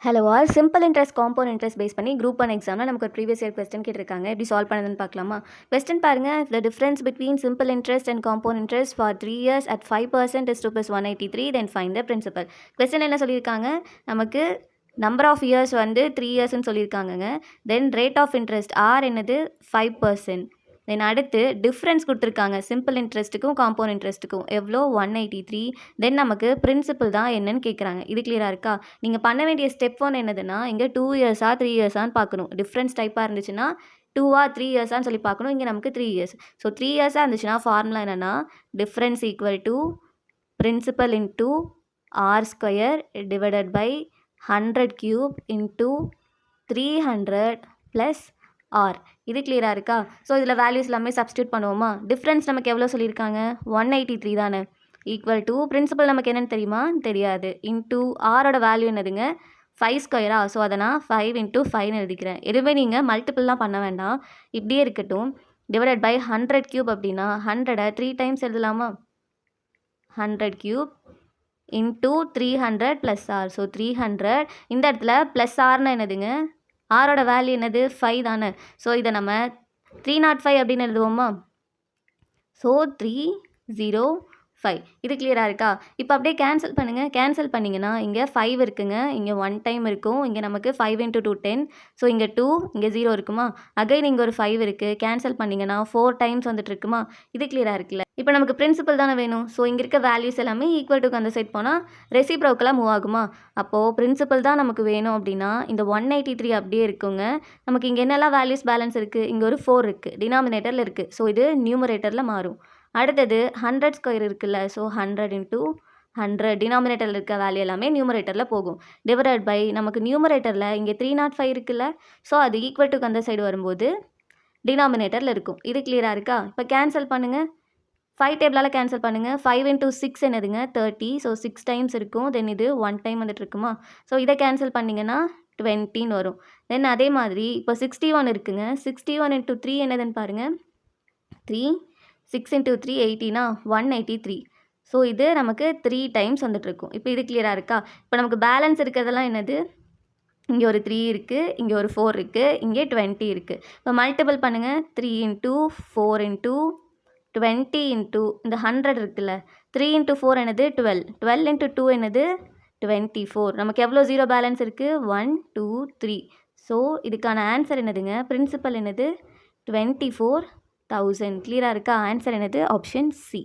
Hello all simple interest compound interest base பண்ணி group one எக்ஸாமில் நமக்கு ஒரு ப்ரீவியஸ் இயர் கொஸ்டின் கேட்டிருக்காங்க எப்படி சால்வ் பண்ணுதுன்னு பார்க்கலாமா. கொஸ்டின் பாருங்கள், the difference between simple interest and compound interest for 3 years at 5% is 2 + 183, then find the principal. Question என்ன சொல்லியிருக்காங்க, நமக்கு நம்பர் ஆஃப் இயர்ஸ் வந்து 3 yearsன்னு சொல்லியிருக்காங்கங்க. தென் ரேட் ஆஃப் இன்ட்ரெஸ்ட் ஆர் என்னது 5%. தென் அடுத்து டிஃப்ரென்ஸ் கொடுத்துருக்காங்க சிம்பிள் இன்ட்ரெஸ்ட்டுக்கும் காம்பவுண்ட் இன்ட்ரெஸ்ட்டுக்கும் எவ்வளோ 183. தென் நமக்கு பிரின்சிபல் தான் என்னன்னு கேட்குறாங்க. இது கிளியராக இருக்கா? நீங்கள் பண்ண வேண்டிய ஸ்டெப் 1 என்னதுன்னா, இங்கே 2 yearsா 3 yearsான்னு பார்க்கணும். டிஃப்ரென்ஸ் டைப்பாக இருந்துச்சுன்னா 2ஆ 3 yearsான்னு சொல்லி பார்க்கணும். இங்கே நமக்கு 3 years. ஸோ 3 yearsா இருந்துச்சுன்னா ஃபார்முலா என்னென்னா, difference equal to principal into R square divided by 100³ into 300 plus R. இது கிளியராக இருக்கா? ஸோ இதில் வேல்யூஸ் எல்லாமே சப்ஸ்டியூட் பண்ணுவோமா. டிஃப்ரென்ஸ் நமக்கு எவ்வளோ சொல்லியிருக்காங்க, 183 தானே. ஈக்குவல் டு பிரின்சிபல் நமக்கு என்னென்னு தெரியுமா, தெரியாது. இன்ட்டு ஆரோட வேல்யூ என்னதுங்க 5² ஸோ அதை நான் 5 × 5 எழுதிக்கிறேன். எதுவுமே நீங்கள் மல்டிபிள்லாம் பண்ண வேண்டாம், இப்படியே இருக்கட்டும். டிவைடட் பை 100³ அப்படின்னா 100 3 டைம்ஸ் எழுதலாமா. 100³ இன்ட்டு 300 ப்ளஸ் ஆர். ஸோ 300 இந்த இடத்துல ப்ளஸ் ஆர்னா என்னதுங்க, ஆரோட வேல்யூ என்னது 5 தானே. ஸோ இதை நம்ம 305 அப்படின்னு எழுதுவோமா. ஸோ 305. இது கிளியராக இருக்கா? இப்போ அப்படியே கேன்சல் பண்ணுங்கள். கேன்சல் பண்ணிங்கன்னா இங்கே 5 இருக்குங்க, இங்கே 1 டைம் இருக்கும், இங்கே நமக்கு 5 × 2 10. ஸோ இங்கே 2, இங்கே 0 இருக்குமா. அகைன் இங்கே ஒரு 5 இருக்குது, கேன்சல் பண்ணிங்கன்னா 4 டைம்ஸ் வந்துட்டு இருக்குமா. இது கிளியராக இருக்குல்ல. இப்போ நமக்கு பிரின்சிபல் தானே வேணும். ஸோ இங்கே இருக்க வேல்யூஸ் எல்லாமே ஈக்குவல் டுக்கு அந்த சைட் போனால் ரெசிப்ரோக்கலாக மூவ் ஆகுமா. அப்போது பிரின்சிபல் தான் நமக்கு வேணும் அப்படின்னா இந்த 183 அப்படியே இருக்குங்க. நமக்கு இங்கே என்னெல்லாம் வேல்யூஸ் பேலன்ஸ் இருக்குது, இங்கே ஒரு 4 இருக்குது, டினாமினேட்டரில் இருக்குது. ஸோ இது நியூமரேட்டரில் மாறும். அடுத்தது 100² இருக்குல்ல. ஸோ 100 × 100 டினாமினேட்டரில் இருக்க வேல்யூ எல்லாமே நியூமரேட்டரில் போகும். டிவைடட் பை நமக்கு நியூமரேட்டரில் இங்கே 305 இருக்குல்ல. ஸோ அது ஈக்குவல் டுக்கு அந்த சைடு வரும்போது டினாமினேட்டரில் இருக்கும். இது கிளியராக இருக்கா? இப்போ கேன்சல் பண்ணுங்கள். 5 டேபிளால் கேன்சல் பண்ணுங்கள். 5 × 6 என்னதுங்க 30. ஸோ 6 டைம்ஸ் இருக்கும். தென் இது 1 டைம் வந்துட்டு இருக்குமா. ஸோ இதை கேன்சல் பண்ணிங்கன்னா 20ன்னு வரும். தென் அதே மாதிரி இப்போ 61 இருக்குங்க. 61 × 3 என்னதுன்னு பாருங்கள், 3. 6 × 3 80னா 183. ஸோ இது நமக்கு 3 டைம்ஸ் வந்துட்டுருக்கும். இப்போ இது கிளியராக இருக்கா? இப்போ நமக்கு பேலன்ஸ் இருக்கிறதெல்லாம் என்னது, இங்கே ஒரு 3 இருக்குது, இங்கே ஒரு 4 இருக்குது, இங்கே 20 இருக்குது. இப்போ மல்டிபிள் பண்ணுங்கள். 3 × 4 × 20 × இந்த 100 இருக்குல்ல. 3 × 4 என்னது 12. 12 × 2 என்னது 24. நமக்கு எவ்வளோ 0 பேலன்ஸ் இருக்குது, 1 2 3. ஸோ இதுக்கான ஆன்சர் என்னதுங்க, பிரின்சிபல் என்னது 24,000. கிளியராக இருக்கா? ஆன்சர் என்னது, ஆப்ஷன் சி.